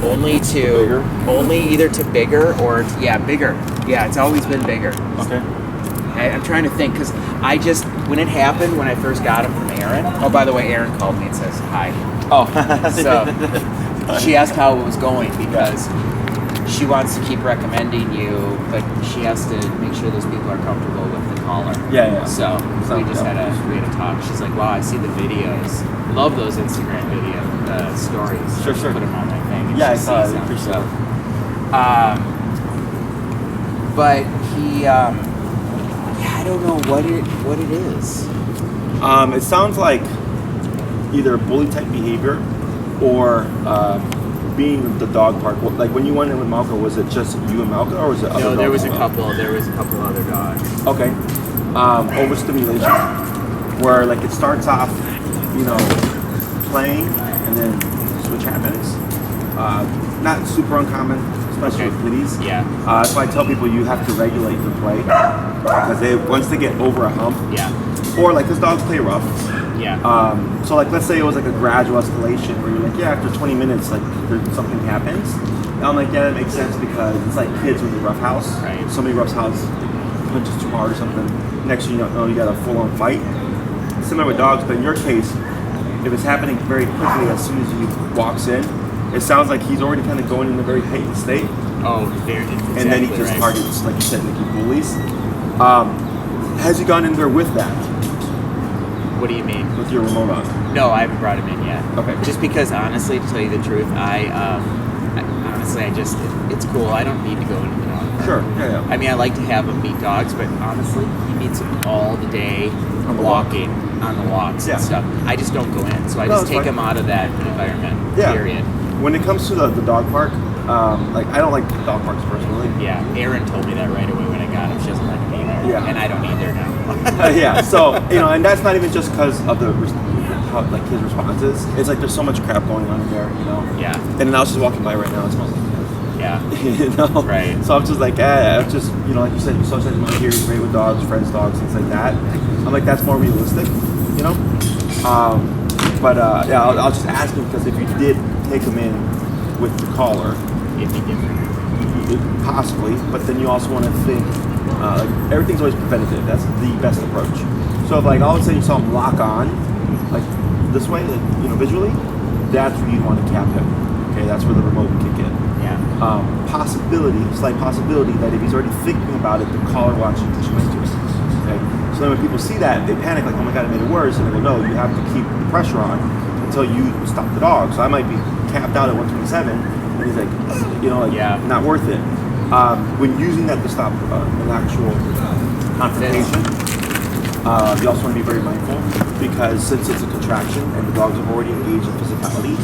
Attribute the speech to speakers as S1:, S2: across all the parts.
S1: only either to bigger or bigger. Yeah, it's always been bigger.
S2: Okay.
S1: I'm trying to think because when it happened when I first got him from Erin. Oh, by the way, Erin called me and says hi.
S2: Oh.
S1: So she asked how it was going because she wants to keep recommending you, but she has to make sure those people are comfortable with the collar.
S2: Yeah.
S1: So we had a talk. She's like, "Wow, I see the videos. Love those Instagram stories.
S2: Sure.
S1: Put them on my thing." And
S2: Yeah, I
S1: she
S2: saw
S1: sees
S2: it.
S1: them,
S2: Appreciate
S1: so.
S2: it.
S1: But he, I don't know what it is.
S2: It sounds like either bully type behavior or being the dog park. Like when you went in with Malcolm, was it just you and Malcolm, or was it other dogs?
S1: No, there was a couple other dogs.
S2: Okay. Over-stimulation, where like it starts off, playing, and then switch happens. Not super uncommon, especially with kitties.
S1: Yeah.
S2: That's why I tell people you have to regulate the play, because once they get over a hump.
S1: Yeah.
S2: Or like this dogs play rough.
S1: Yeah.
S2: So like let's say it was like a gradual escalation where you're like, after 20 minutes like something happens. And I'm like, that makes sense because it's like kids with a rough house.
S1: Right.
S2: Somebody roughs house, punches too hard or something. Next thing you know, you got a full-on fight. Similar with dogs, but in your case, if it's happening very quickly as soon as he walks in, it sounds like he's already kind of going in a very heightened state.
S1: Oh, exactly.
S2: And then he just targets, like you said, like he bullies. Has he gone in there with that?
S1: What do you mean?
S2: With your remote on?
S1: No, I haven't brought him in yet.
S2: Okay.
S1: Just because, honestly, to tell you the truth, it's cool. I don't need to go into the dog park.
S2: Sure. Yeah.
S1: I mean, I like to have him meet dogs, but honestly, he meets them all the day, walking on the walks and stuff. I just don't go in, so I just take him out of that environment.
S2: Yeah.
S1: Period.
S2: When it comes to the dog park, like I don't like dog parks personally.
S1: Yeah, Erin told me that right away when I got him. She doesn't like me there.
S2: Yeah.
S1: And I don't either now.
S2: Yeah. So and that's not even just because of how like his responses. It's like there's so much crap going on in there,
S1: Yeah.
S2: And then I was just walking by right now. It smells like that.
S1: Yeah. Right.
S2: So I'm just like, I'm just, like you said, you socialize around here, you're great with dogs, friends' dogs, things like that. I'm like, that's more realistic, But I'll just ask him because if you did take him in with the collar,
S1: it'd be different.
S2: Possibly, but then you also want to think, like everything's always preventative. That's the best approach. So if like all of a sudden you saw him lock on, like this way, like, visually, that's where you'd want to cap him. Okay, that's where the remote would kick in.
S1: Yeah.
S2: Slight possibility that if he's already thinking about it, the collar will actually push him into it. Okay? So then when people see that, they panic like, oh my God, I made it worse. And they go, no, you have to keep the pressure on until you stop the dog. So I might be capped out at 127, and he's like, not worth it. When using that to stop an actual confrontation, you also want to be very mindful because since it's a contraction and the dogs have already engaged in physicality,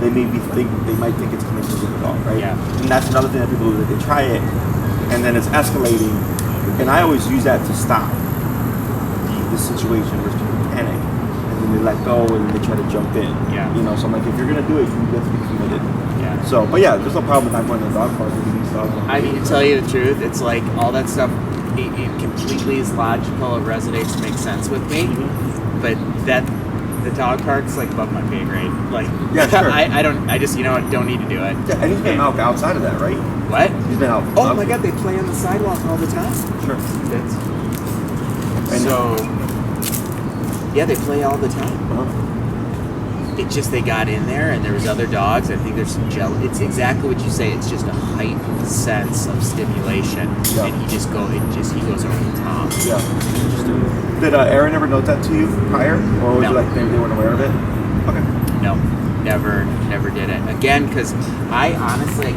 S2: they might think it's coming from the dog, right? Yeah. And that's another thing that people do, that they try it and then it's escalating, and I always use that to stop the situation where people panic and then they let go and they try to jump in.
S1: Yeah.
S2: So I'm like, if you're gonna do it, you have to be committed.
S1: Yeah.
S2: So, but yeah, there's no problem with not going to the dog park with these dogs.
S1: I mean, to tell you the truth, it's like all that stuff. It completely is logical. It resonates and makes sense with me. Mm-hmm. But the dog park's like above my pay grade. Like,
S2: yeah, sure.
S1: I don't need to do it.
S2: Yeah, and he's been out outside of that, right?
S1: What?
S2: He's been out.
S1: Oh my God, they play on the sidewalk all the time.
S2: Sure.
S1: Yeah, they play all the time.
S2: Uh-huh.
S1: It's just they got in there and there was other dogs. I think there's some It's exactly what you say. It's just a heightened sense of stimulation, and he goes over the top.
S2: Yeah, interesting. Did Erin ever note that to you prior, or was it like maybe they weren't aware of it? Okay.
S1: No, never did it. Again, because I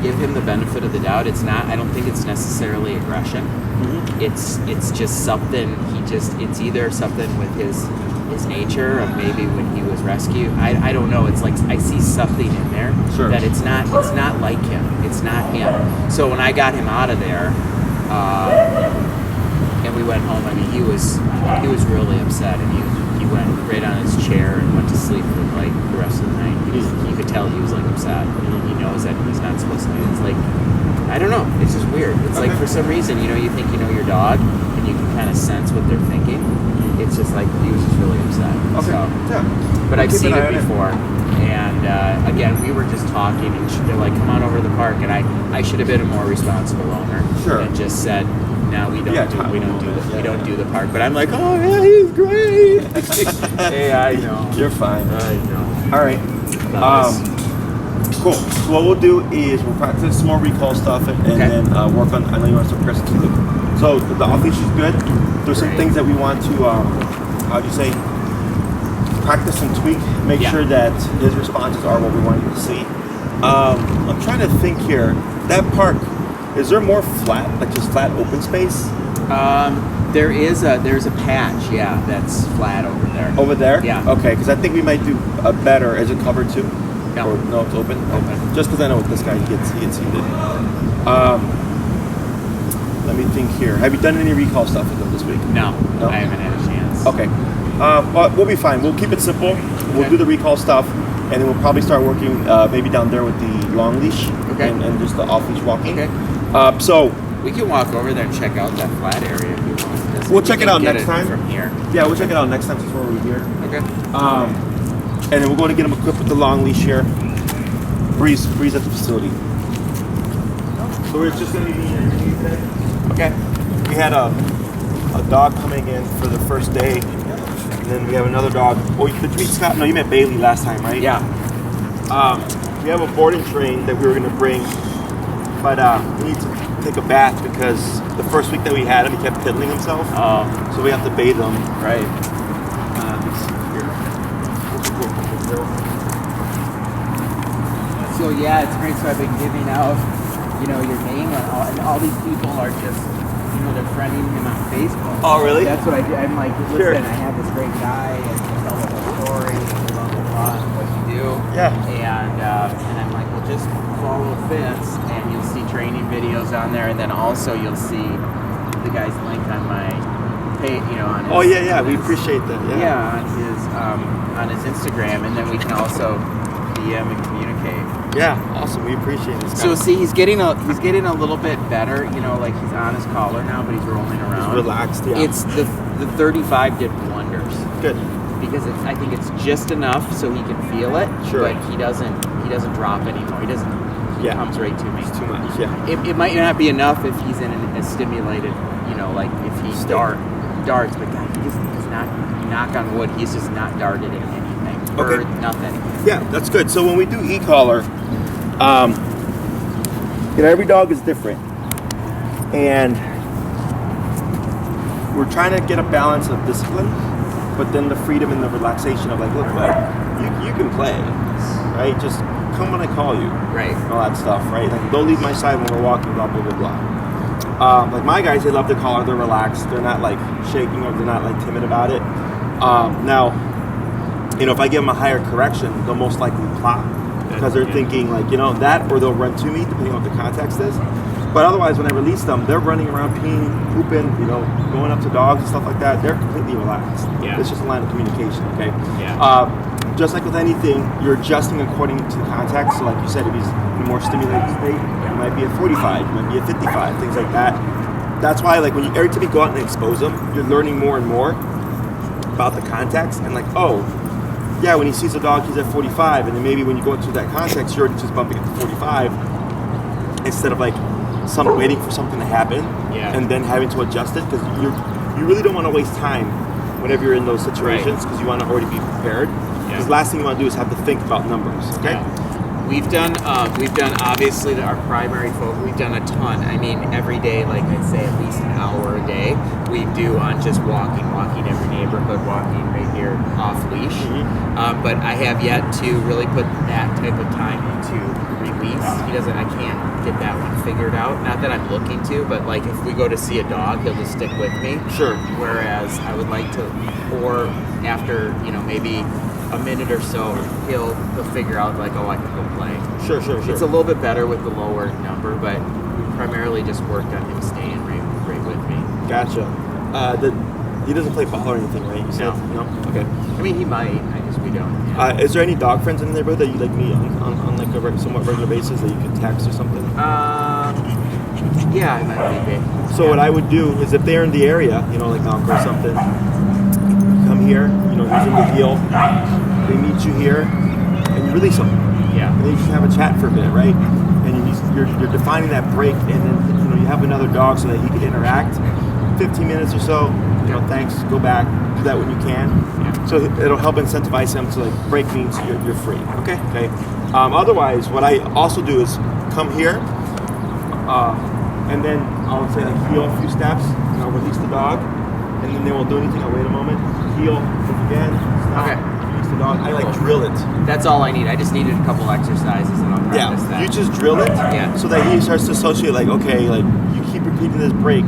S1: give him the benefit of the doubt. It's not. I don't think it's necessarily aggression. Mm-hmm. It's just something. It's either something with his nature of maybe when he was rescued. I don't know. It's like I see something in there that it's not like him. It's not him. So when I got him out of there, and we went home, I mean he was really upset, and he went right on his chair and went to sleep for like the rest of the night. You could tell he was like upset. He knows that he's not supposed to. It's like, I don't know. It's just weird. It's like for some reason, you think you know your dog and you can kind of sense what they're thinking. It's just like he was just really upset.
S2: Okay.
S1: So,
S2: yeah.
S1: But I've seen it before. And again, we were just talking, and they're like, "Come on over to the park." And I should have been a more responsible owner,
S2: Sure.
S1: and just said, "No, we don't
S2: Yeah,
S1: we don't do the park." But I'm like, "Oh yeah, he's great." Hey, I know.
S2: You're fine.
S1: I know.
S2: All right. Cool. So what we'll do is we'll practice some more recall stuff and then work on. I know you want to start pressing too. So the off-leash is good. There's some things that we want to, how do you say, practice and tweak. Make sure that his responses are what we want him to see. I'm trying to think here. That park, is there more flat, like just flat open space?
S1: There's a patch, that's flat over there.
S2: Over there?
S1: Yeah.
S2: Okay, because I think we might do better. Is it covered too?
S1: No.
S2: Or, no, it's open?
S1: Open.
S2: Just because I know with this guy, he gets heated. Let me think here. Have you done any recall stuff with him this week?
S1: No,
S2: No?
S1: I haven't had a chance.
S2: Okay. But we'll be fine. We'll keep it simple. We'll do the recall stuff, and then we'll probably start working maybe down there with the long leash and just the off-leash walking.
S1: Okay.
S2: So
S1: we can walk over there and check out that flat area if you want.
S2: we'll check it out next time.
S1: From here.
S2: Yeah, we'll check it out next time since we're here.
S1: Okay.
S2: And then we're going to get him equipped with the long leash here. Breeze at the facility. So it's just going to be me and you today.
S1: Okay.
S2: We had a dog coming in for the first day, and then we have another dog. Oh, did you meet Scott? No, you met Bailey last time, right?
S1: Yeah.
S2: We have a boarding train that we were going to bring, but we need to take a bath because the first week that we had him, he kept piddling himself. So we have to bathe him.
S1: Right. So yeah, it's great. So I've been giving out, your name, and all these people are just, they're friending him on Facebook.
S2: Oh, really?
S1: That's what I do. I'm like, listen,
S2: Sure.
S1: I have this great guy, and you tell him the story, blah blah blah, and what you do.
S2: Yeah.
S1: And I'm like, well, just follow Fitz, and you'll see training videos on there, and then also you'll see the guy's link on my page, on his.
S2: Oh yeah, we appreciate that.
S1: Yeah, on his Instagram, and then we can also DM and communicate.
S2: Yeah, awesome. We appreciate it.
S1: So see, he's getting a little bit better. Like he's on his collar now, but he's rolling around.
S2: He's relaxed. Yeah.
S1: It's the 35 did wonders.
S2: Good.
S1: Because I think it's just enough so he can feel it.
S2: Sure.
S1: But he doesn't drop anymore. He doesn't. He comes right to me.
S2: It's too much. Yeah.
S1: It might not be enough if he's in a stimulated. Like if he darts, but God, he's not. Knock on wood, he's just not darted at anything. Or nothing.
S2: Yeah, that's good. So when we do e-collar, every dog is different, and we're trying to get a balance of discipline, but then the freedom and the relaxation of like, look, you can play, right? Just come when I call you,
S1: right?
S2: And all that stuff, right? Like, don't leave my side when we're walking, blah blah blah blah. Like my guys, they love the collar. They're relaxed. They're not like shaking or they're not like timid about it. Now, if I give them a higher correction, they'll most likely plop because they're thinking like, that, or they'll run to me depending on what the context is. But otherwise, when I release them, they're running around, peeing, pooping, going up to dogs and stuff like that. They're completely relaxed.
S1: Yeah.
S2: It's just a line of communication, okay?
S1: Yeah.
S2: Just like with anything, you're adjusting according to the context. So like you said, if he's in a more stimulated state, it might be at 45, it might be at 55, things like that. That's why, like, every time you go out and expose them, you're learning more and more about the context, and like, when he sees a dog, he's at 45, and then maybe when you go into that context, you're just bumping it to 45 instead of like waiting for something to happen and then having to adjust it, because you really don't want to waste time whenever you're in those situations, because you want to already be prepared. Because the last thing you want to do is have to think about numbers. Okay.
S1: Yeah. We've done obviously our primary focus. We've done a ton. I mean, every day, like I'd say, at least an hour a day. We do on just walking every neighborhood, walking right here off leash.
S2: Mm-hmm.
S1: But I have yet to really put that type of time into release. I can't get that one figured out. Not that I'm looking to, but like if we go to see a dog, he'll just stick with me.
S2: Sure.
S1: Whereas I would like to, or after maybe a minute or so, he'll figure out like, I can go play.
S2: Sure.
S1: It's a little bit better with the lower number, but we primarily just worked on him staying right with me.
S2: Gotcha. He doesn't play ball or anything, right? You said? No. Okay.
S1: I mean, he might. We don't. Yeah.
S2: Is there any dog friends in the neighborhood that you like meet on like a somewhat regular basis that you can text or something?
S1: Yeah, I might be.
S2: So what I would do is if they're in the area, like Malcolm or something, come here. He's in the deal. They meet you here, and release him.
S1: Yeah.
S2: And then you just have a chat for a minute, right? And you're defining that break, and then you have another dog so that he can interact. 15 minutes or so. Thanks. Go back. Do that when you can.
S1: Yeah.
S2: So it'll help incentivize him to like break means you're free.
S1: Okay.
S2: Okay. Otherwise, what I also do is come here, and then I'll say like heel a few steps, and I'll release the dog, and then they won't do anything. I'll wait a moment. Heel again. Stop.
S1: Okay.
S2: Release the dog. I like drill it.
S1: That's all I need. I just needed a couple exercises and I'll practice that.
S2: You just drill it.
S1: Yeah.
S2: So that he starts to associate like, okay, like you keep repeating this break.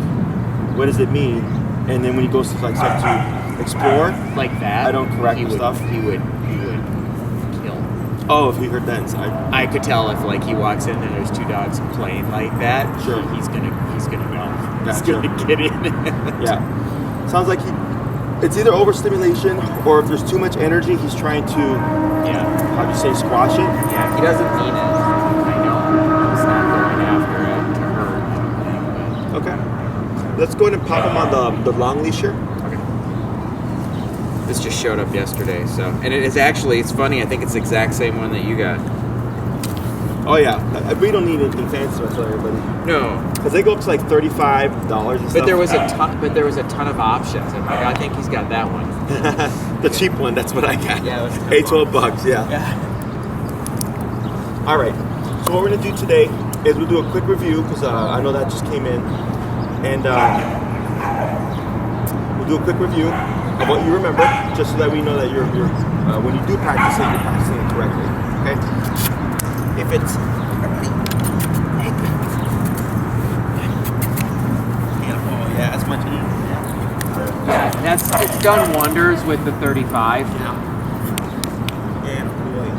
S2: What does it mean? And then when he goes to like start to explore,
S1: like that,
S2: I don't correct stuff.
S1: He would kill.
S2: Oh, if he heard that inside.
S1: I could tell if like he walks in and there's two dogs playing like that.
S2: Sure.
S1: He's gonna go. He's
S2: Gotcha.
S1: gonna get in.
S2: Yeah. Sounds like it's either overstimulation or if there's too much energy, he's trying to, how do you say, squash it?
S1: Yeah, he doesn't mean it. I know. He's not going after it to hurt.
S2: Okay. Let's go ahead and pop him on the long leash here.
S1: Okay. This just showed up yesterday, so. And it is actually, it's funny, I think it's the exact same one that you got.
S2: Oh yeah, we don't need anything fancy for everybody.
S1: No.
S2: Because they go up to like $35 and stuff.
S1: But there was a ton of options. And like, I think he's got that one.
S2: The cheap one, that's what I got.
S1: Yeah, it was
S2: $12, yeah. All right, so what we're gonna do today is we'll do a quick review because I know that just came in. And we'll do a quick review of what you remember, just so that we know that you're when you do practice it, you're practicing it correctly, okay? If it's yeah, that's much easier.
S1: Yeah, it's done wonders with the 35.
S2: And boy.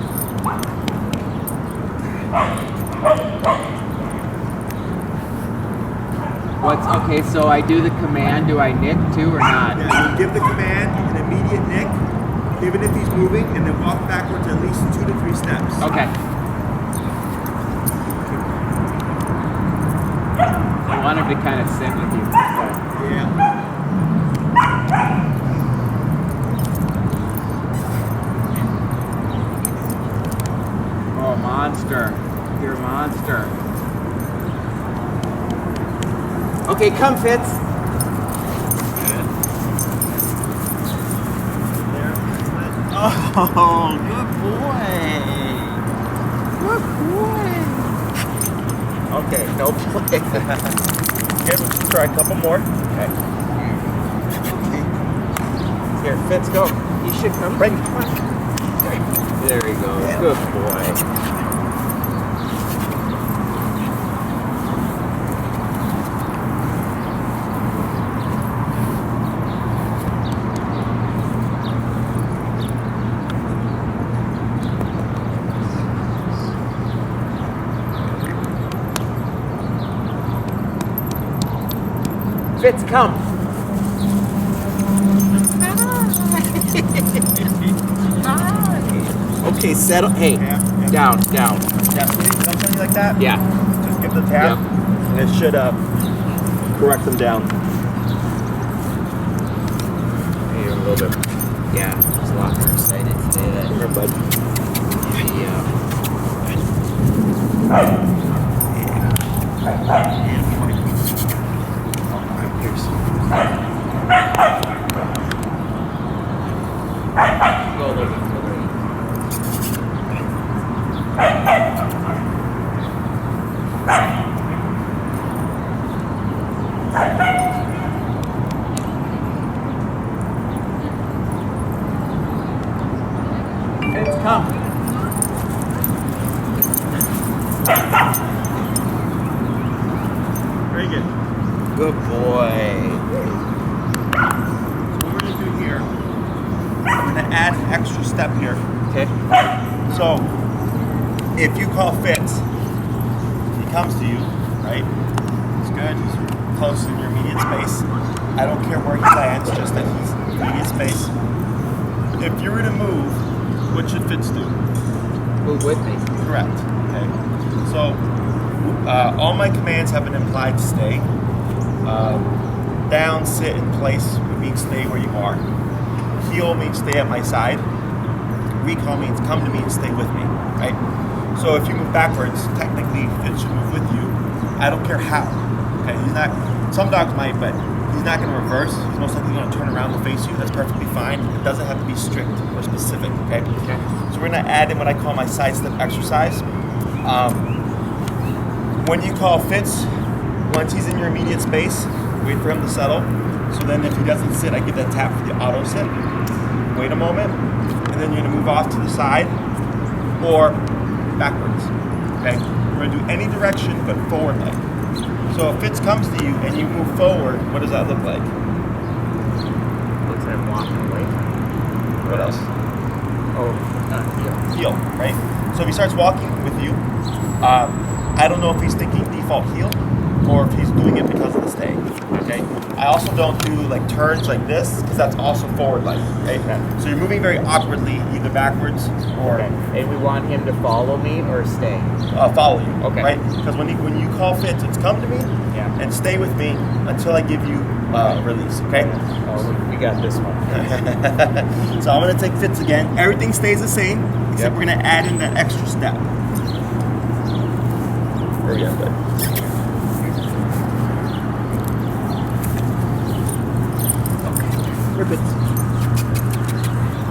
S1: Okay, so I do the command, do I nick too or not?
S2: Yeah, you give the command an immediate nick, even if he's moving, and then walk backwards at least 2 to 3 steps.
S1: Okay. I want him to kind of sit with you.
S2: Yeah.
S1: Oh, monster. You're a monster. Okay, come, Fitz.
S2: Oh, good boy.
S1: Good boy.
S2: Okay, no play. Okay, let's try a couple more. Okay.
S1: Here, Fitz, go. You should come.
S2: Right.
S1: Come on. There he goes.
S2: Yeah.
S1: Good boy. Fitz, come. Okay, settle. Hey, down.
S2: Yeah, something like that?
S1: Yeah.
S2: Just give the tap, and it should correct them down.
S1: Maybe a little bit. Yeah, I was a lot more excited today. That
S2: Come here, bud.
S1: Go a little bit further. Fitz, come.
S2: Very good.
S1: Good boy.
S2: So what we're going to do here, I'm going to add an extra step here.
S1: Okay.
S2: So, if you call Fitz, he comes to you, right? He's good, he's close in your immediate space. I don't care where he lands, just that he's in immediate space. If you were to move, what should Fitz do?
S1: Move with me.
S2: Correct. Okay. So, all my commands have an implied stay. Down, sit, and place means stay where you are. Heel means stay at my side. Recall means come to me and stay with me. right? So if you move backwards, technically Fitz should move with you. I don't care how. Okay, he's not. Some dogs might, but he's not going to reverse. He's most likely going to turn around and face you. That's perfectly fine. It doesn't have to be strict or specific. Okay. So we're going to add in what I call my side step exercise. When you call Fitz, once he's in your immediate space, wait for him to settle. So then if he doesn't sit, I give that tap for the auto sit. Wait a moment, and then you're going to move off to the side or backwards. Okay. We're going to do any direction but forward leg. So if Fitz comes to you and you move forward, what does that look like?
S1: Looks like walking away.
S2: What else? Heel, right? So if he starts walking with you, I don't know if he's thinking default heel or if he's doing it because of the stay. Okay. I also don't do like turns like this because that's also forward leg. Okay. So you're moving very awkwardly, either backwards or.
S1: Okay. And we want him to follow me or stay.
S2: Follow you.
S1: Okay.
S2: Right. Because when you call Fitz, it's come to me and stay with me until I give you release. Okay.
S1: Oh, we got this one.
S2: So I'm gonna take Fitz again. Everything stays the same except we're gonna add in that extra step. There we go. Good. Fitz.
S1: Fitz, come.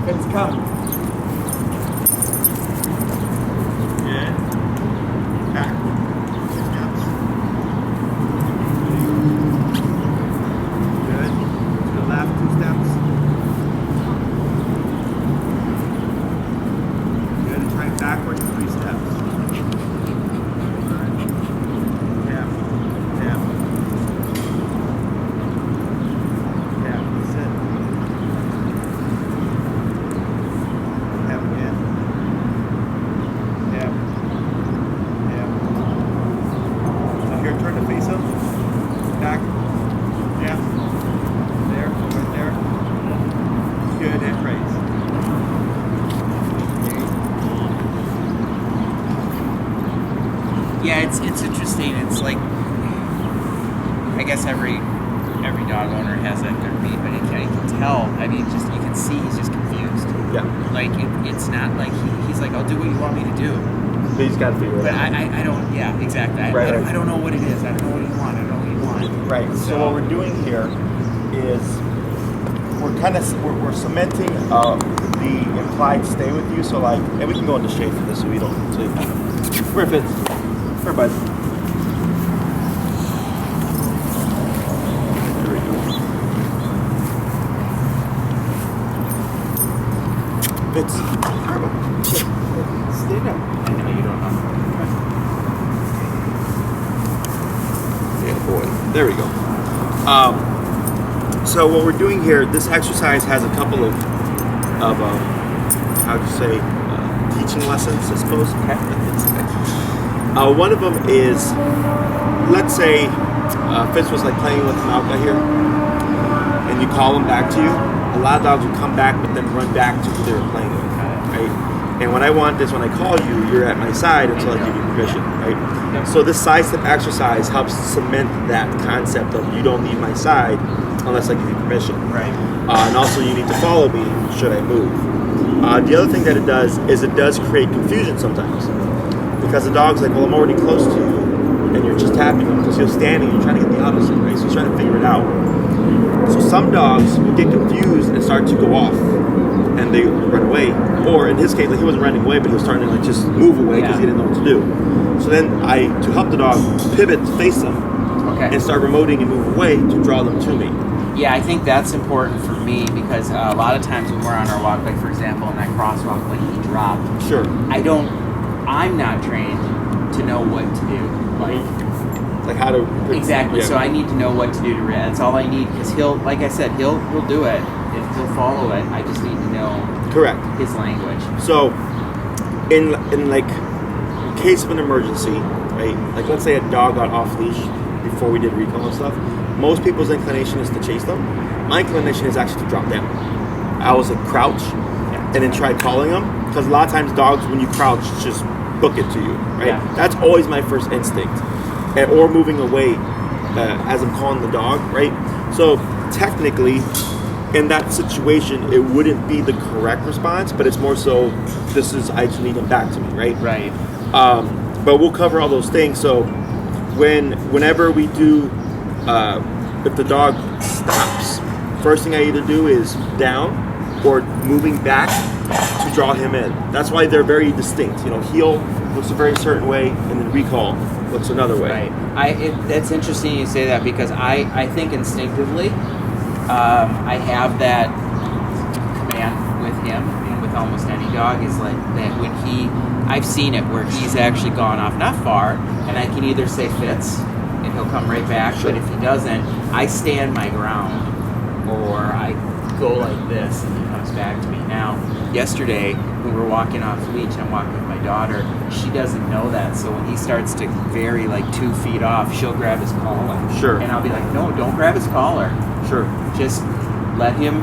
S1: Fitz, come.
S2: Good. Back. 2 steps. Good. To the left, 2 steps. Good. And try backwards, 3 steps. Tap. Tap. Tap. Sit. Turn to face him. Back. Yeah. There. Right there. Good. And raise.
S1: Yeah, it's interesting. It's like, I guess every dog owner has that good beat, but I can tell. I mean, just you can see he's just confused.
S2: Yeah.
S1: Like it's not like he's like, I'll do what you want me to do.
S2: But he's got to figure it
S1: But
S2: out.
S1: I don't. Yeah, exactly. I don't know what it is. I don't know what you want. I don't know what you want.
S2: Right. So what we're doing here is we're cementing the implied stay with you. So like, and we can go into shade for this so we don't. So where Fitz? Where bud? There we go. Fitz. Stay.
S1: data. I know you don't know.
S2: Yeah, boy. There we go. So what we're doing here, this exercise has a couple of how would you say, teaching lessons, I suppose. One of them is, let's say Fitz was like playing with Malka here, and you call him back to you. A lot of dogs will come back, but then run back to who they were playing with, right? And what I want is when I call you, you're at my side until I give you permission, right? So this side step exercise helps cement that concept of you don't need my side unless I give you permission.
S1: Right.
S2: And also you need to follow me should I move. The other thing that it does is it does create confusion sometimes. Because the dog's like, well, I'm already close to you, and you're just tapping him because you're standing and you're trying to get the opposite, right? So he's trying to figure it out. So some dogs will get confused and start to go off, and they run away. Or in his case, like he wasn't running away, but he was starting to like just move away because he didn't know what to do. So then to help the dog pivot to face them, and start remoting and move away to draw them to me.
S1: Yeah, I think that's important for me because a lot of times when we're on our walk, like for example in that crosswalk when he dropped,
S2: Sure.
S1: I'm not trained to know what to do.
S2: Like how to...
S1: Exactly.
S2: Yeah.
S1: So I need to know what to do to react. That's all I need because he'll, like I said, he'll do it. If he'll follow it, I just need to know
S2: Correct.
S1: his language.
S2: So in like in case of an emergency, right? Like let's say a dog got off leash before we did recall and stuff. Most people's inclination is to chase them. My inclination is actually to drop down. I was like crouch and then try calling them because a lot of times dogs when you crouch just book it to you, right?
S1: Yeah.
S2: That's always my first instinct. Or moving away as I'm calling the dog, right? So technically, in that situation, it wouldn't be the correct response, but it's more so, I just need him back to me, right?
S1: Right.
S2: But we'll cover all those things. So whenever we do, if the dog stops, first thing I either do is down or moving back to draw him in. That's why they're very distinct. You know, heel looks a very certain way, and then recall looks another way.
S1: Right. That's interesting you say that because I think instinctively I have that command with him and with almost any dog is like that when I've seen it where he's actually gone off not far and I can either say Fitz and he'll come right back,
S2: Sure.
S1: but if he doesn't, I stand my ground or I go like this and he comes back to me. Now, yesterday we were walking off leash and I'm walking with my daughter. She doesn't know that, so when he starts to vary like 2 feet off, she'll grab his collar.
S2: Sure.
S1: And I'll be like, no, don't grab his collar.
S2: Sure.
S1: Just let him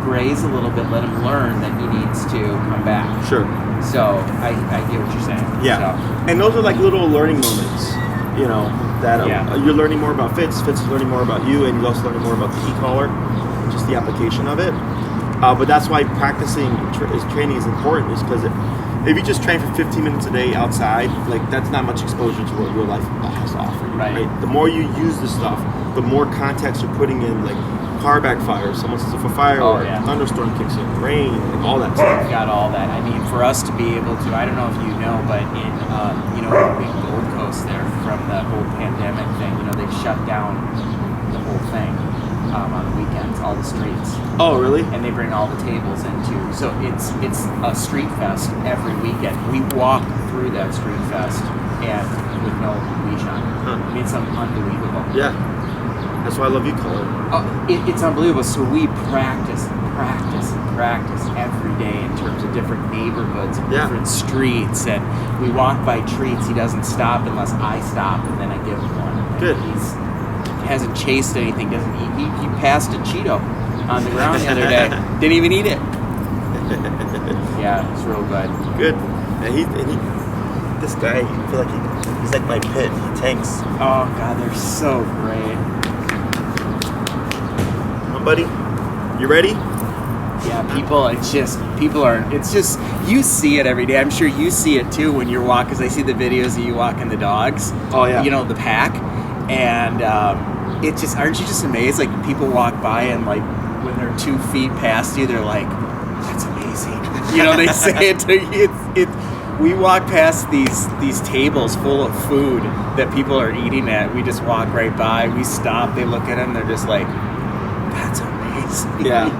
S1: graze a little bit, let him learn that he needs to come back.
S2: Sure.
S1: So I get what you're saying.
S2: Yeah.
S1: So,
S2: And those are like little learning moments, you know, that you're learning more about Fitz is learning more about you, and you're also learning more about the e-collar, just the application of it. But that's why practicing training is important, is because if you just train for 15 minutes a day outside, like that's not much exposure to what real life has to offer you, right? The more you use this stuff, the more context you're putting in, like car backfires, someone sets off a fire, thunderstorm kicks in, rain, like all that stuff.
S1: We've got all that. I mean, for us to be able to, I don't know if you know, but in the big Gold Coast there from the whole pandemic thing, they've shut down the whole thing on the weekends, all the streets.
S2: Oh, really?
S1: And they bring all the tables into, so it's a street fest every weekend. We walk through that street fest and with no leash on. I mean, it's unbelievable.
S2: Yeah. That's why I love you, Colin.
S1: It's unbelievable. So we practice every day in terms of different neighborhoods, and different streets, and we walk by treats. He doesn't stop unless I stop, and then I give him one.
S2: Good.
S1: He hasn't chased anything. Doesn't eat. He passed a Cheeto on the ground the other day. Didn't even eat it. Yeah, it's real good.
S2: Good. And he this guy, I feel like he's like my pit. He tanks.
S1: Oh God, they're so great.
S2: Buddy, you ready?
S1: Yeah, it's just, you see it every day. I'm sure you see it too when you're walking, because I see the videos of you walking the dogs.
S2: Oh, yeah.
S1: The pack. And it just, aren't you just amazed? Like, people walk by and, like, when they're 2 feet past you, they're like, that's amazing. They say it to you. We walk past these tables full of food that people are eating at. We just walk right by. We stop. They look at them. They're just like, that's amazing.
S2: Yeah.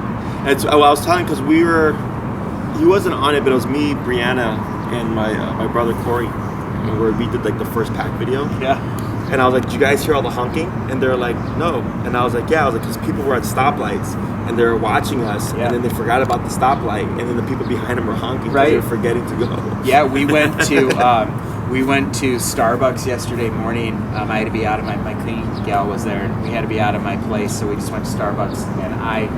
S2: I was telling because he wasn't on it, but it was me, Brianna, and my brother Corey, where we did like the first pack video.
S1: Yeah.
S2: And I was like, did you guys hear all the honking? And they're like, no. And I was like, yeah. I was like, because people were at stoplights and they were watching us, and then they forgot about the stoplight, and then the people behind them were honking because they were forgetting to go.
S1: Yeah, we went to Starbucks yesterday morning. I had to be out of my cleaning gal was there, and we had to be out of my place, so we just went to Starbucks, and I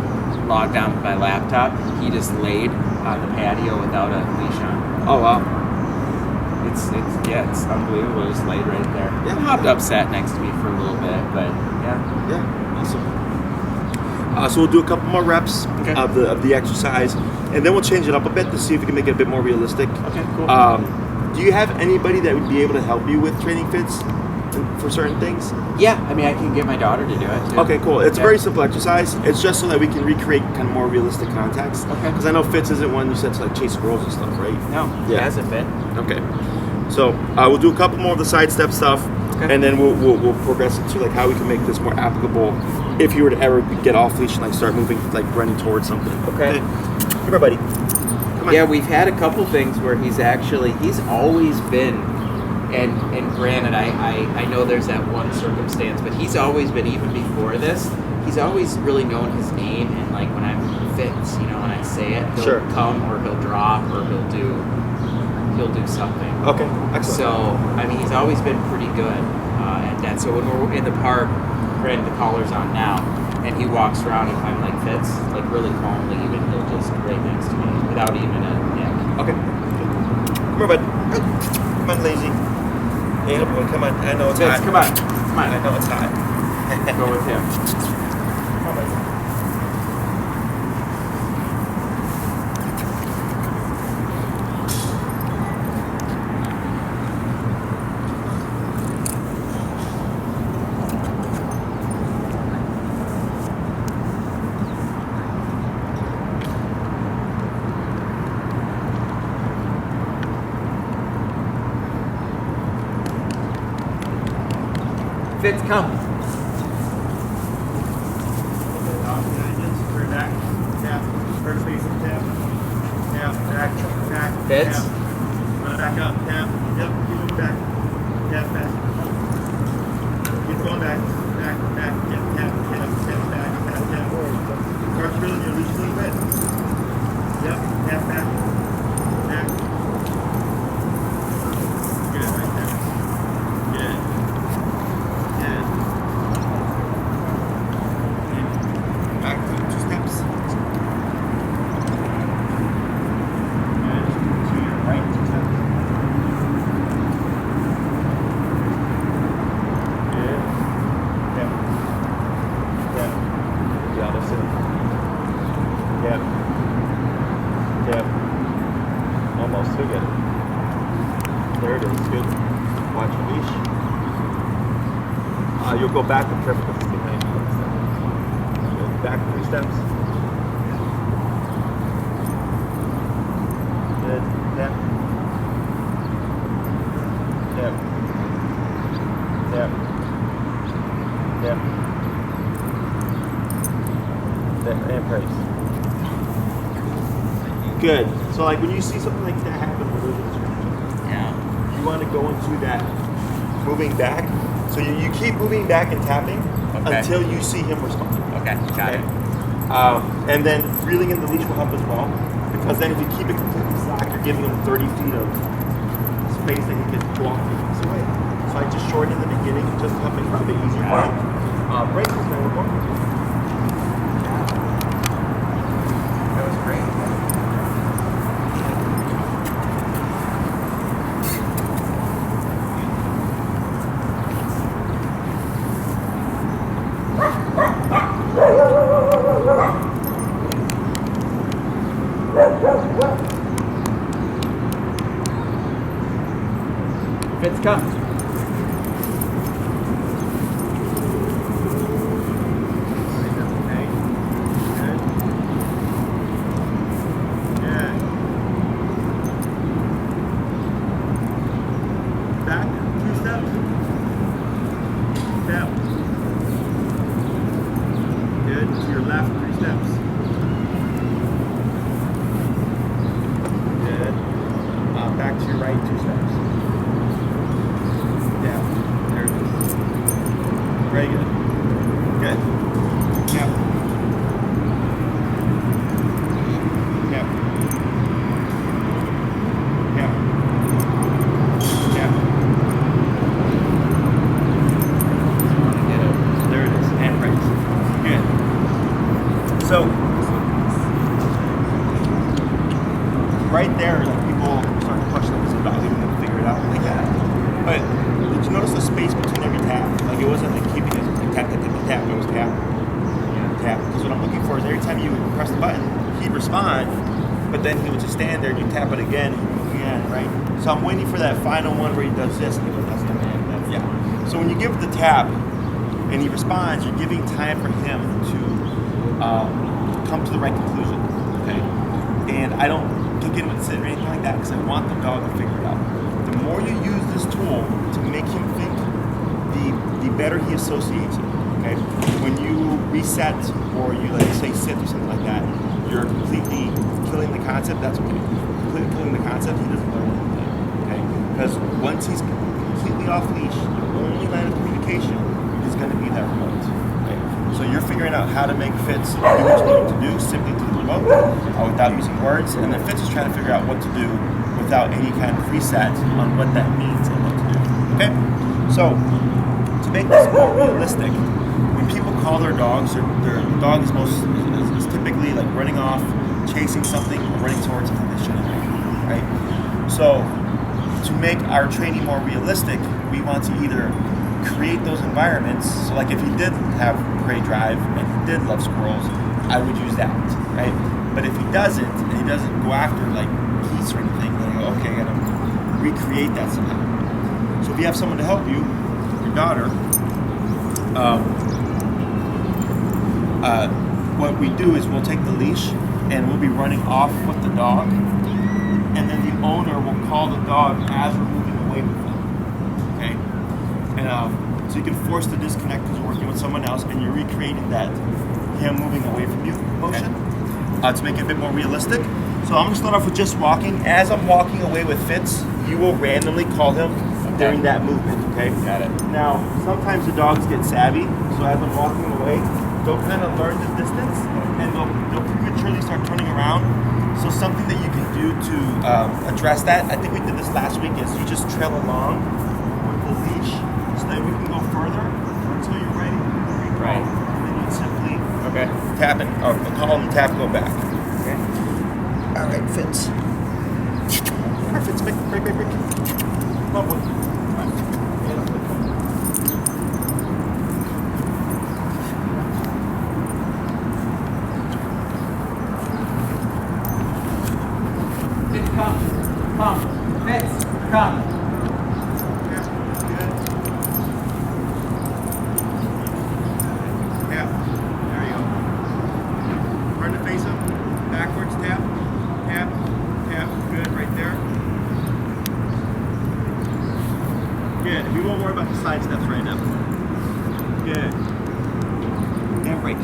S1: logged on with my laptop. He just laid on the patio without a leash on.
S2: Oh wow.
S1: It's unbelievable. Just laid right there. Yeah. Hopped up, sat next to me for a little bit, but yeah.
S2: Yeah, awesome. So we'll do a couple more reps of the exercise, and then we'll change it up a bit to see if we can make it a bit more realistic.
S1: Okay, cool.
S2: Do you have anybody that would be able to help you with training Fitz for certain things?
S1: Yeah, I mean, I can get my daughter to do it too.
S2: Okay, cool. It's a very simple exercise. It's just so that we can recreate kind of more realistic context.
S1: Okay.
S2: Because I know Fitz isn't one you said to like chase squirrels and stuff, right?
S1: No, it hasn't been.
S2: Okay. So we'll do a couple more of the sidestep stuff, and then we'll progress into like how we can make this more applicable if you were to ever get off leash and like start moving, like running towards something.
S1: Okay.
S2: Come here, buddy. Come on.
S1: Yeah, we've had a couple things where he's always been, and granted, I know there's that one circumstance, but he's always been, even before this, he's always really known his name, and like when I'm Fitz, when I say it, he'll come, or he'll drop, or he'll do something.
S2: Okay, excellent.
S1: So, I mean, he's always been pretty good at that. So when we're in the park, granted the collar's on now, and he walks around, if I'm like Fitz, like really calmly, even he'll just right next to me without even a nick.
S2: Okay. Come here, bud. Come on, lazy. Hey, boy, come on. I know it's
S1: Fitz,
S2: hot.
S1: come on. Come on.
S2: I know it's hot.
S1: Go with him.
S2: Come on, lazy.
S1: Fitz, come.
S3: Turn back, tap, turn facing tap, tap, back,
S1: Fitz?
S3: tap. Run back up, tap, yep, keep moving back, tap, back. Keep going back, yep, tap, back, tap. Start drilling your leash a little bit. Yep, tap, back. Good, right there. Good.
S2: Back 2 steps.
S3: Good. To your right, 2 steps. Good. Yep. Yep. The opposite. Yep. Yep. Almost. You'll get it. There it is. Good. Watch your leash. You'll go back and careful with the behind you. Good. Back 3 steps. Good. Yep. Yep. Yep. Yep. And praise. Good. So like when you see something like that happen with those instructions,
S1: Yeah.
S3: you want to go into that moving back. So you keep moving back and tapping until you see him respond.
S1: Okay, got it.
S3: And then reeling in the leash will help as well, because then if you keep it completely slack, you're giving him 30 feet of space that he can go off and pass away. So I just shorten in the beginning just to help make it a bit easier for him. Break this man, we're going.
S1: That was great. Fitz, come.
S3: Back 2 steps. Step. Good. To your left 3 steps. Good. Back to your right, 2 steps. Yeah, there it is. Very good. Good. Yep. Yep. Yep. Yep. There it is. And right. Good. So, right there, like people start to push them and say, "Oh, they didn't figure it out like that." But did you notice the space between every tap? Like it wasn't like keeping it like tap, tap, tap, tap. It was tap, tap. Because what I'm looking for is every time you press the button, he'd respond, but then he would just stand there and you tap it again, right? So I'm waiting for that final one where he does this and he goes, "That's the man." That's yeah. So when you give the tap and he responds, you're giving time for him to come to the right conclusion. Okay. And I don't kick in with sit or anything like that because I want the dog to figure it out. The more you use this tool to make him think, the better he associates it. Okay. When you reset or you like say sit or something like that, you're completely killing the concept. That's okay. Completely killing the concept. He doesn't learn anything. Okay. Because once he's completely off leash, the only line of communication is going to be that remote. Okay. So you're figuring out how to make Fitz do what you need to do simply to the remote without using words, and then Fitz is trying to figure out what to do without any kind of preset on what that means and what to do. Okay? So, to make this more realistic, when people call their dogs, their dog is typically like running off, chasing something, or running towards something they shouldn't be, right? So, to make our training more realistic, we want to either create those environments. So like if he did have prey drive and he did love squirrels, I would use that, right? But if he doesn't, and he doesn't go after like geese or anything, then you go, okay, I gotta recreate that somehow. So if you have someone to help you, your daughter, what we do is we'll take the leash and we'll be running off with the dog, and then the owner will call the dog as we're moving away with them, okay? And so you can force the disconnect because you're working with someone else and you're recreating that him moving away from you motion to make it a bit more realistic. So I'm gonna start off with just walking. As I'm walking away with Fitz, you will randomly call him during that movement, okay?
S1: Got it.
S3: Now, sometimes the dogs get savvy, so as I'm walking away, they'll kind of learn the distance and they'll prematurely start turning around. So something that you can do to address that, I think we did this last week, is you just trail along with the leash so that we can go further until you're ready to recall.
S1: Right.
S3: And then you simply tap and call and tap, go back. Okay. All right, Fitz. All right, Fitz, break. Come on, boy.
S1: Come. Fitz, come.
S3: Side steps right now. Good. And break.
S1: I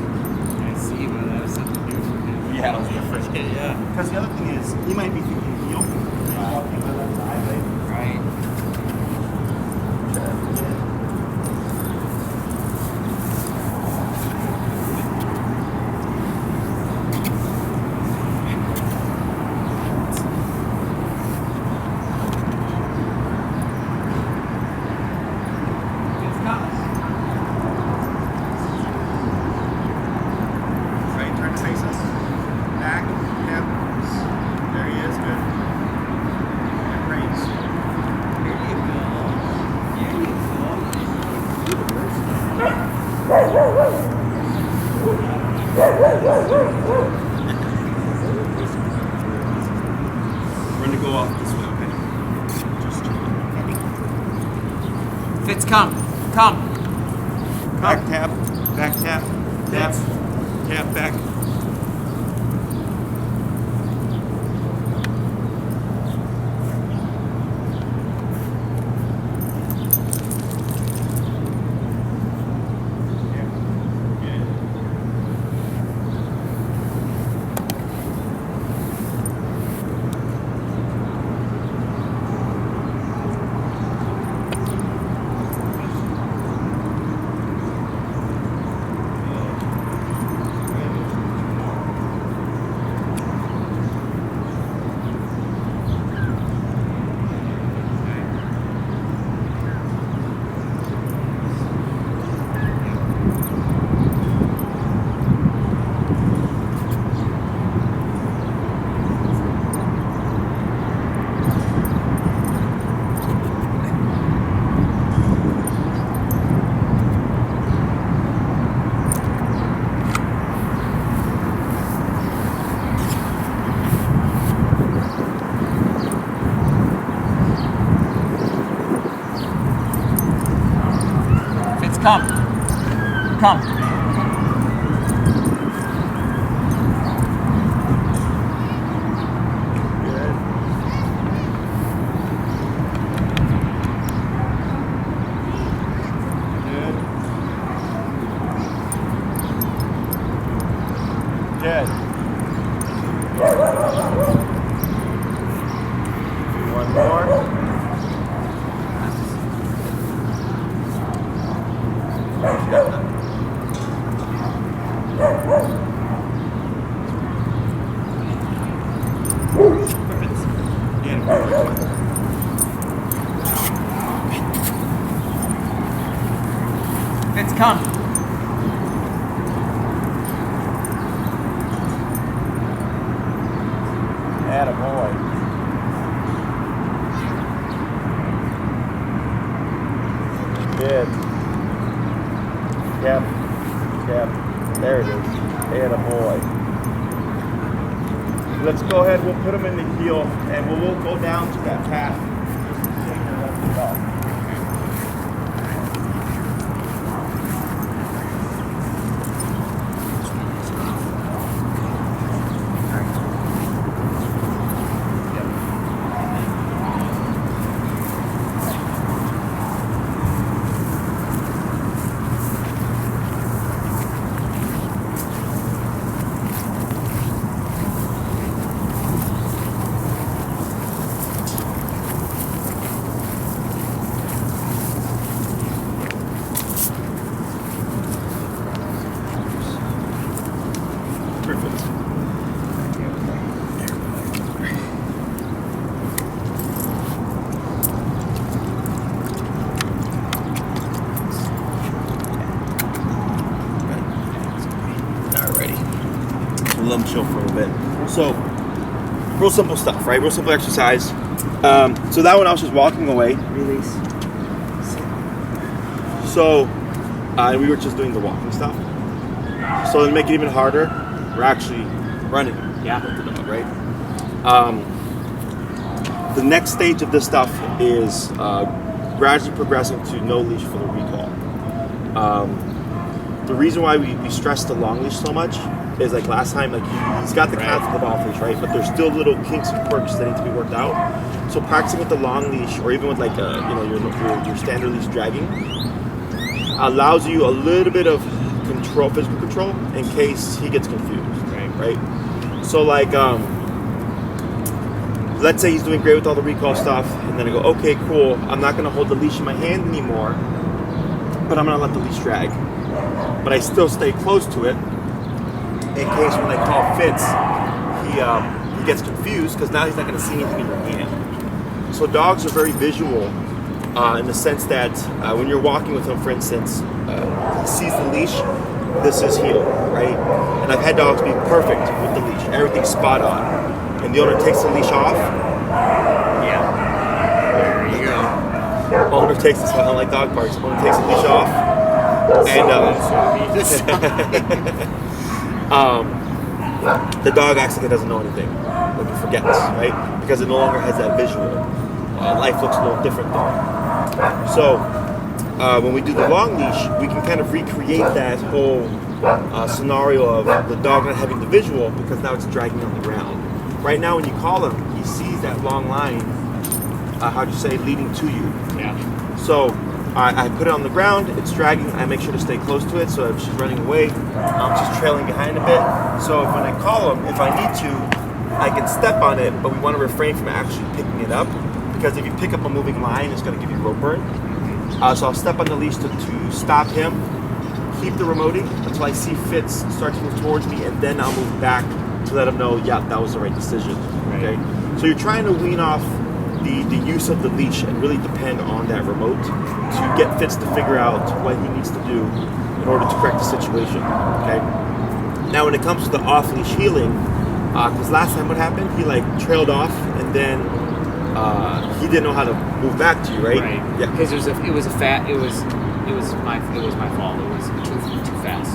S1: see, but that was something new for him.
S3: Yeah, that was different.
S1: Yeah.
S3: Because the other thing is, he might be thinking heel. Walking by that side, right?
S1: Right.
S3: We're going to go off this way, okay? Just
S1: Fitz, come.
S3: Back tap, tap, back.
S1: come. Come.
S3: Good. Good. One more.
S1: Fitz, come.
S3: Attaboy. Good. Yep. There it is. Attaboy. Let's go ahead. We'll put him in the heel, and we'll go down to that path. Just to take the rest of it off. Let them chill for a little bit. So, real simple stuff, right? Real simple exercise. So that one I was just walking away.
S1: Release.
S3: So, we were just doing the walking stuff. So to make it even harder, we're actually running with the dog, right? The next stage of this stuff is gradually progressing to no leash for the recall. The reason why we stress the long leash so much is like last time, like he's got the concept of off leash, right? But there's still little kinks and quirks that need to be worked out. So practicing with the long leash, or even with like your standard leash dragging, allows you a little bit of control, physical control, in case he gets confused, right? So like, let's say he's doing great with all the recall stuff, and then I go, okay, cool. I'm not gonna hold the leash in my hand anymore, but I'm gonna let the leash drag. But I still stay close to it, in case when I call Fitz, he gets confused, because now he's not going to see anything in your hand. So dogs are very visual in the sense that when you're walking with him, for instance, he sees the leash, this is heel, right? And I've had dogs be perfect with the leash, everything's spot on. And the owner takes the leash off.
S1: Yeah. There you go.
S3: Owner takes this, I don't like dog parks, owner takes the leash off. And the dog acts like it doesn't know anything, like it forgets, right? Because it no longer has that visual. Life looks a little different there. So when we do the long leash, we can kind of recreate that whole scenario of the dog not having the visual, because now it's dragging on the ground. Right now, when you call him, he sees that long line, leading to you.
S1: Yeah.
S3: So I put it on the ground, it's dragging, I make sure to stay close to it, so if she's running away, she's trailing behind a bit. So when I call him, if I need to, I can step on it, but we want to refrain from actually picking it up, because if you pick up a moving line, it's going to give you rope burn. So I'll step on the leash to stop him, keep the remoting until I see Fitz start to move towards me, and then I'll move back to let him know, yeah, that was the right decision. Okay. So you're trying to wean off the use of the leash and really depend on that remote to get Fitz to figure out what he needs to do in order to correct the situation. Okay. Now, when it comes to the off-leash healing, because last time what happened, he like trailed off, and then he didn't know how to move back to you, right?
S1: Right.
S3: Yeah.
S1: Because it was my fault. It was too fast.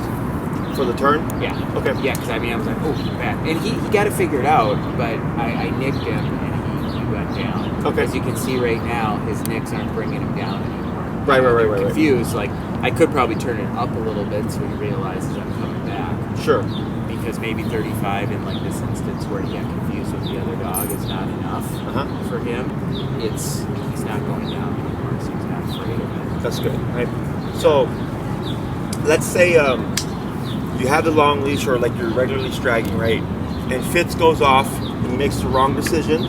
S3: For the turn.
S1: Yeah.
S3: Okay.
S1: Yeah, because I was like, oh, back, and he got it figured out, but I nicked him and he went down.
S3: Okay.
S1: As you can see right now, his nicks aren't bringing him down anymore.
S3: Right.
S1: confused. Like I could probably turn it up a little bit so he realizes I'm coming back.
S3: Sure.
S1: Because maybe 35 in like this instance where he got confused with the other dog is not enough for him. He's not going down anymore, so he's not afraid of it.
S3: That's good, right? So let's say you have the long leash or like you're regularly straggling, right? And Fitz goes off and he makes the wrong decision.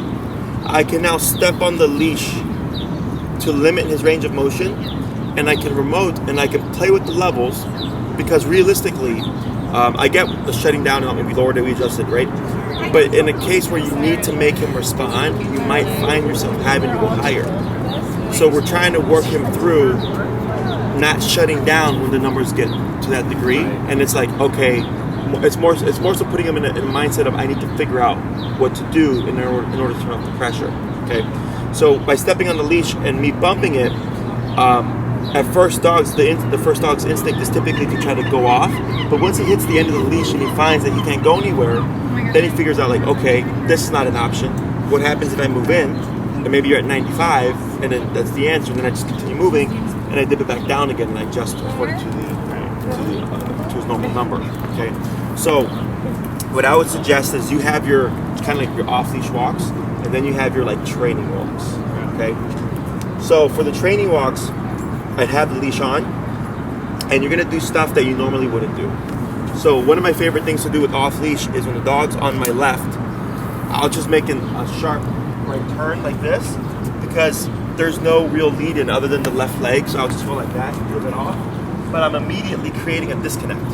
S3: I can now step on the leash to limit his range of motion, and I can remote and I can play with the levels, because realistically, I get the shutting down and maybe lowered it, we adjusted, right? But in a case where you need to make him respond, you might find yourself having to go higher. So we're trying to work him through not shutting down when the numbers get to that degree, and it's like, okay, it's more so putting him in a mindset of I need to figure out what to do in order to turn off the pressure. Okay, so by stepping on the leash and me bumping it, at first the first dog's instinct is typically to try to go off, but once he hits the end of the leash and he finds that he can't go anywhere, then he figures out like, okay, this is not an option. What happens if I move in and maybe you're at 95 and then that's the answer, and then I just continue moving and I dip it back down again and I adjust according to his normal number. Okay, so what I would suggest is you have your kind of like your off-leash walks, and then you have your like training walks. Okay, so for the training walks, I'd have the leash on, and you're gonna do stuff that you normally wouldn't do. So one of my favorite things to do with off-leash is when the dog's on my left, I'll just make a sharp right turn like this, because there's no real lead in other than the left leg, so I'll just go like that, flip it off, but I'm immediately creating a disconnect.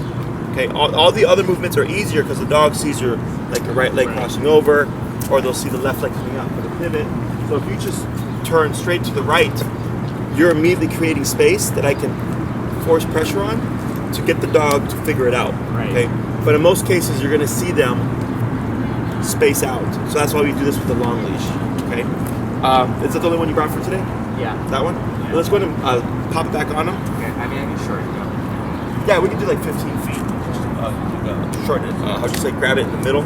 S3: Okay, all the other movements are easier because the dog sees your like the right leg crossing over, or they'll see the left leg coming out for the pivot. So if you just turn straight to the right, you're immediately creating space that I can force pressure on to get the dog to figure it out.
S1: Right.
S3: Okay, but in most cases you're going to see them space out. So that's why we do this with the long leash. Okay, is that the only one you brought for today?
S1: Yeah.
S3: That one?
S1: Yeah.
S3: Well, let's go ahead and pop it back on him.
S1: Okay. I mean, I can shorten it up.
S3: Yeah, we can do like 15 feet. Shorten it. I'll just like grab it in the middle.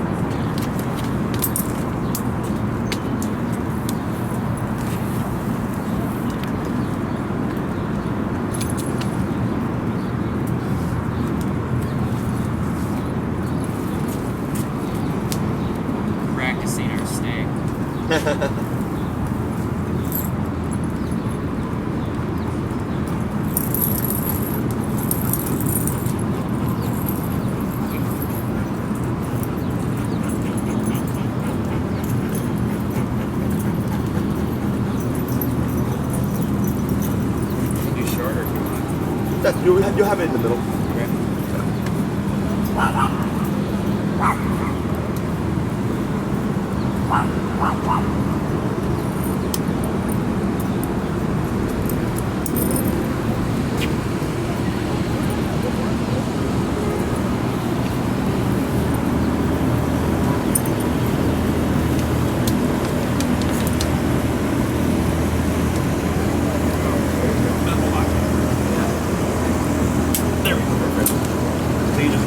S1: Practicing our stay.
S3: You'll have it in the middle.
S1: Okay.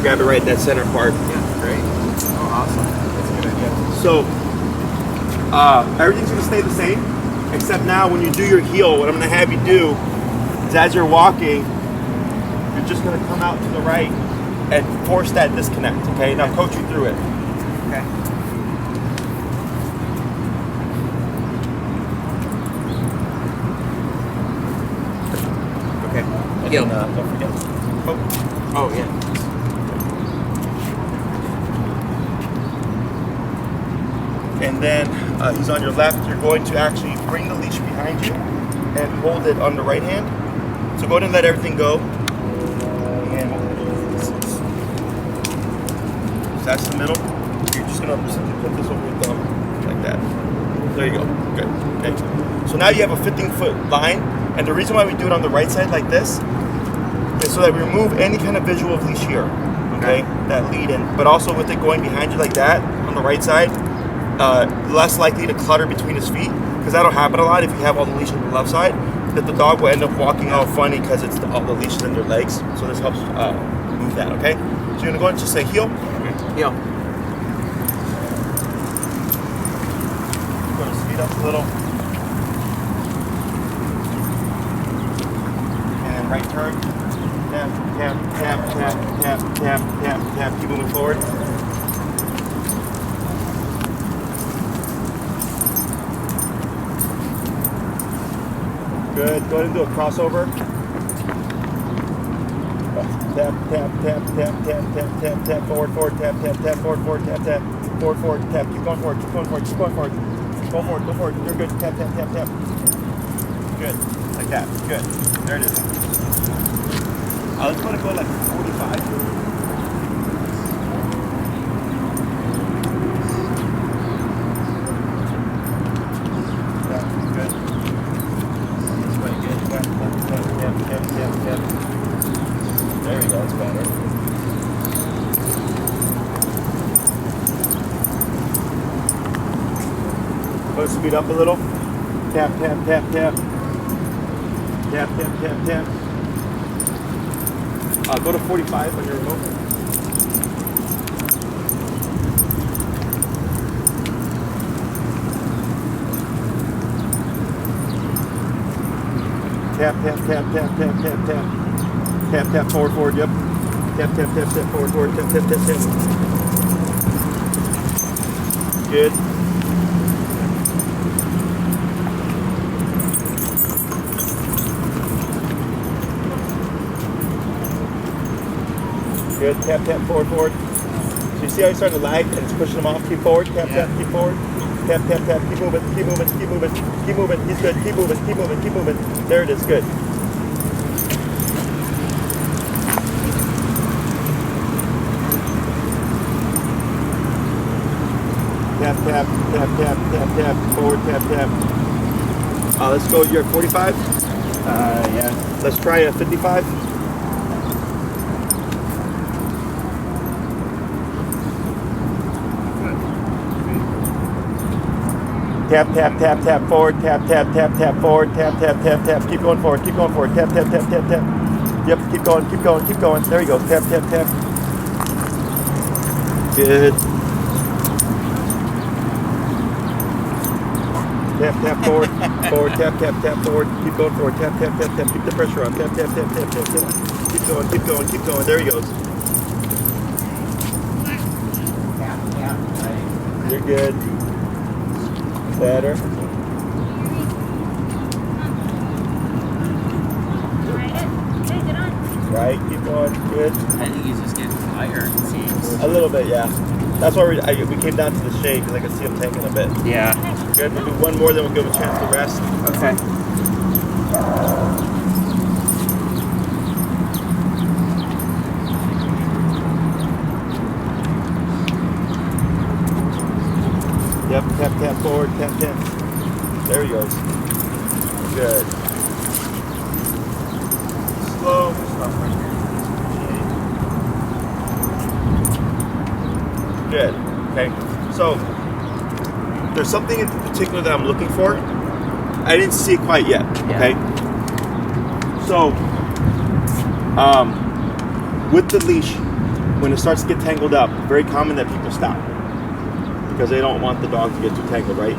S3: Grab it right in that center part.
S1: Yeah, great. Oh, awesome. That's a good idea.
S3: So everything's going to stay the same, except now when you do your heel, what I'm going to have you do is as you're walking, you're just going to come out to the right and force that disconnect, okay? Now coach you through it.
S1: Okay. Okay. Heel.
S3: Don't forget.
S1: Oh, yeah.
S3: And then he's on your left. You're going to actually bring the leash behind you and hold it on the right hand. So go ahead and let everything go. And so that's the middle. You're just going to simply put this over your thumb like that. There you go. Good. Okay. So now you have a 15-foot line. And the reason why we do it on the right side like this is so that we remove any kind of visual of leash here. Okay? That lead in. But also with it going behind you like that on the right side, less likely to clutter between his feet, because that'll happen a lot if you have all the leash on the left side, that the dog will end up walking all funny because it's all the leashes in their legs. So this helps move that, okay? So you're going to go ahead and just say heel.
S1: Heel.
S3: Going to speed up a little. right turn. Tap, tap, tap, tap, tap, tap, tap, tap. Keep moving forward. Good. Go ahead and do a crossover. Tap, tap, tap, tap, tap, tap, tap, tap, forward, forward, tap, tap, tap, forward, forward, tap, tap, forward, forward, tap. Keep going forward, keep going forward, keep going forward. Go forward, go forward. You're good. Tap, tap, tap, tap. Good. Like that. Good. There it is. Let's go like 45. Yeah, good. This way, good. Tap, tap, tap, tap, tap, tap, tap. There we go, that's better. Let's speed up a little. Tap, tap, tap, tap. Tap, tap, tap, tap. Go to 45 on your remote. Tap, tap, tap, tap, tap, tap, tap. Tap, tap, forward, forward, yep. Tap, tap, tap, tap, forward, forward, tap, tap, tap, tap. Good. Good. Tap, tap, forward, forward. So you see how you're starting to lag and it's pushing them off? Keep forward. Tap, tap, keep forward. Tap, tap, tap. Keep moving, keep moving, keep moving, keep moving. He's good. Keep moving, keep moving, keep moving. There it is. Good. Tap, tap, tap, tap, tap, tap. Forward, tap, tap. Let's go. You're at 45?
S2: Yeah.
S3: Let's try a 55. Tap, tap, tap, tap, forward, tap, tap, tap, tap, forward, tap, tap, tap, tap. Keep going forward, keep going forward. Tap, tap, tap, tap, tap. Yep, keep going, keep going, keep going. There you go. Tap, tap, tap. Good. Tap, tap, forward, forward, tap, tap, tap, forward. Keep going forward. Tap, tap, tap, tap. Keep the pressure on. Tap, tap, tap, tap, tap, tap. Keep going, keep going, keep going. There he goes. You're good. Better. Right, keep going. Good.
S1: I think he's just getting tired, it seems.
S3: A little bit, yeah. That's why we came down to the shade because I could see him taking a bit.
S1: Yeah.
S3: Good. We'll do one more, then we'll give him a chance to rest.
S1: Okay.
S3: Yep, tap, tap, forward, tap, tap. There he goes. Good. Slow stuff right here. Good. Okay. So, there's something in particular that I'm looking for. I didn't see it quite yet. Okay. So, with the leash, when it starts to get tangled up, very common that people stop because they don't want the dog to get too tangled, right?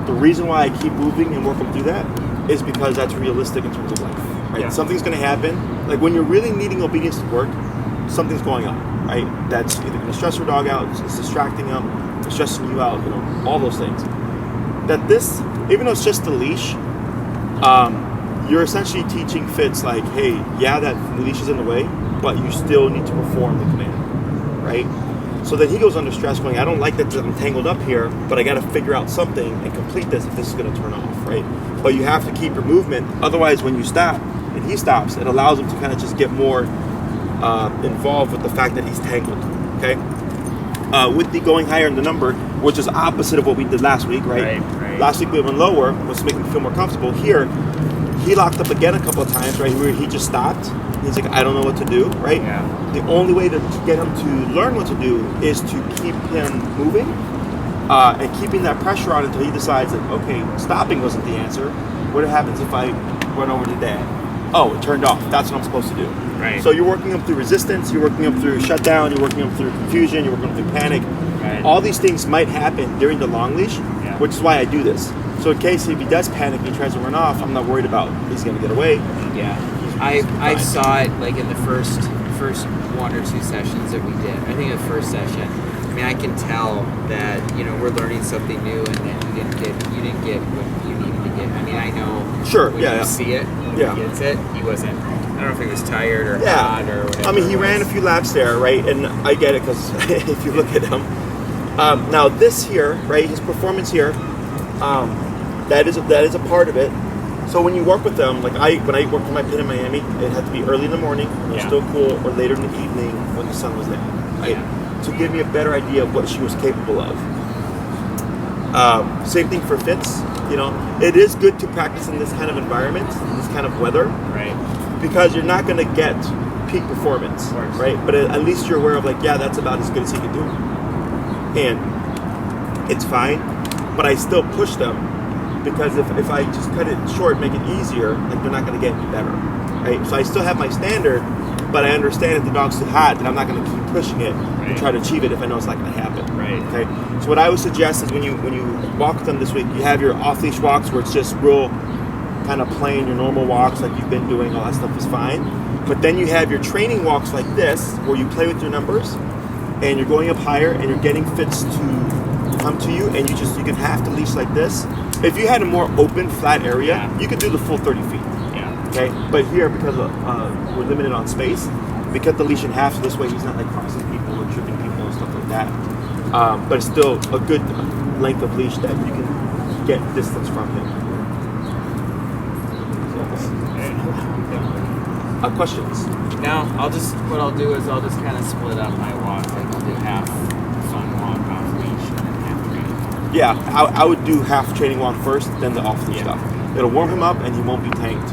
S3: The reason why I keep moving and working through that is because that's realistic in terms of life, right?
S1: Yeah.
S3: Something's going to happen. Like when you're really needing obedience to work, something's going on, right? That's either going to stress your dog out, it's distracting them, it's stressing you out, you know, all those things. That this, even though it's just the leash, you're essentially teaching Fitz like, hey, yeah, that leash is in the way, but you still need to perform the command, right? So then he goes under stress going, I don't like that I'm tangled up here, but I got to figure out something and complete this if this is going to turn off, right? But you have to keep your movement. Otherwise, when you stop and he stops, it allows him to kind of just get more involved with the fact that he's tangled, okay? With the going higher in the number, which is opposite of what we did last week, right? Last week we went lower, was making him feel more comfortable. Here, he locked up again a couple of times, right, where he just stopped. He's like, I don't know what to do, right?
S1: Yeah.
S3: The only way to get him to learn what to do is to keep him moving and keeping that pressure on until he decides that, okay, stopping wasn't the answer. What happens if I run over to dad? Oh, it turned off. That's what I'm supposed to do.
S1: Right.
S3: So you're working him through resistance, you're working him through shutdown, you're working him through confusion, you're working him through panic.
S1: Right.
S3: All these things might happen during the long leash,
S1: Yeah.
S3: which is why I do this. So in case if he does panic and he tries to run off, I'm not worried about he's going to get away.
S1: Yeah.
S3: He's
S1: I saw it like in the first 1 or 2 sessions that we did. I think the first session. I mean, I can tell that we're learning something new, and that you didn't get what you needed to get. I mean, I know.
S2: Sure.
S1: When you see it, when he gets it, he wasn't. I don't know if he was tired or hot or whatever.
S3: I mean, he ran a few laps there, right? And I get it because if you look at him, now this here, right? His performance here, that is a part of it. So when you work with them, like when I worked with my pit in Miami, it had to be early in the morning, when it was still cool, or later in the evening when the sun was down, right? To give me a better idea of what she was capable of. Same thing for Fitz. It is good to practice in this kind of environment, in this kind of weather,
S1: right?
S3: Because you're not going to get peak performance, right? But at least you're aware of that's about as good as he can do, and it's fine. But I still push them. Because if I just cut it short, make it easier, they're not going to get any better, right? So I still have my standard, but I understand if the dog's too hot, then I'm not going to keep pushing it and try to achieve it if I know it's not going to happen.
S1: Right.
S3: Okay. So what I would suggest is when you walk with them this week, you have your off-leash walks where it's just real kind of plain, your normal walks like you've been doing. All that stuff is fine. But then you have your training walks like this, where you play with your numbers, and you're going up higher, and you're getting Fitz to come to you, and you can half the leash like this. If you had a more open, flat area, you could do the full 30 feet.
S1: Yeah.
S3: Okay. But here, because we're limited on space, we cut the leash in half, so this way he's not crossing people or tripping people and stuff like that. But it's still a good length of leash that you can get distance from him. Questions?
S1: No, what I'll do is I'll just kind of split up my walk. Like I'll do half fun walk off leash and then half training.
S3: Yeah, I would do half training walk first, then the off leash stuff. It'll warm him up, and he won't be tanked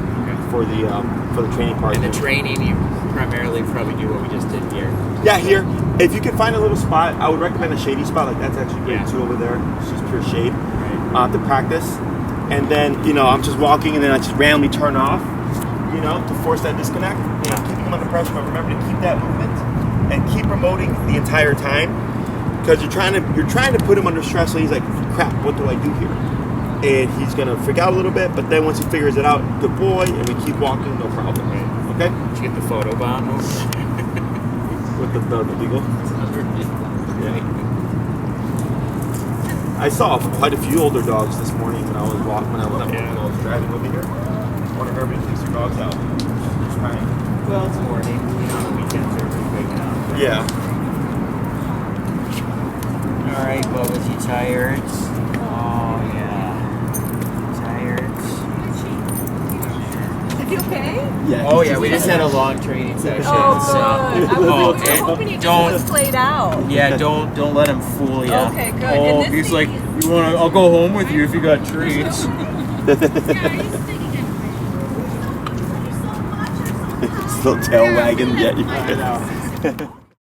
S3: for the training part.
S1: And the training, you primarily probably do what we just did here.
S3: Yeah, here. If you can find a little spot, I would recommend a shady spot. Like that's actually great too over there. It's just pure shade to practice. And then I'm just walking, and then I just randomly turn off. To force that disconnect. Keeping him under pressure, but remember to keep that movement and keep promoting the entire time, because you're trying to put him under stress. So he's like, crap, what do I do here? And he's gonna freak out a little bit, but then once he figures it out, good boy, and we keep walking, no problem. Okay?
S1: Did you get the photo bomb?
S3: With the beagle.
S1: Yeah.
S3: I saw quite a few older dogs this morning when I was driving over here. One of everybody takes their dogs out. It's fine.
S1: Well, it's morning. The weekends are pretty big now.
S3: Yeah.
S1: All right, well, was you tired? Oh, yeah. Tired.
S4: Is he okay?
S2: Yeah.
S1: Oh, yeah, we just had a long training session.
S4: Oh, good.
S1: So.
S4: I was hoping he just played out.
S1: Yeah, don't let him fool you.
S4: Okay, good.
S1: Oh, he's like, I'll go home with you if you got treats.
S2: Still tail wagging, yeah.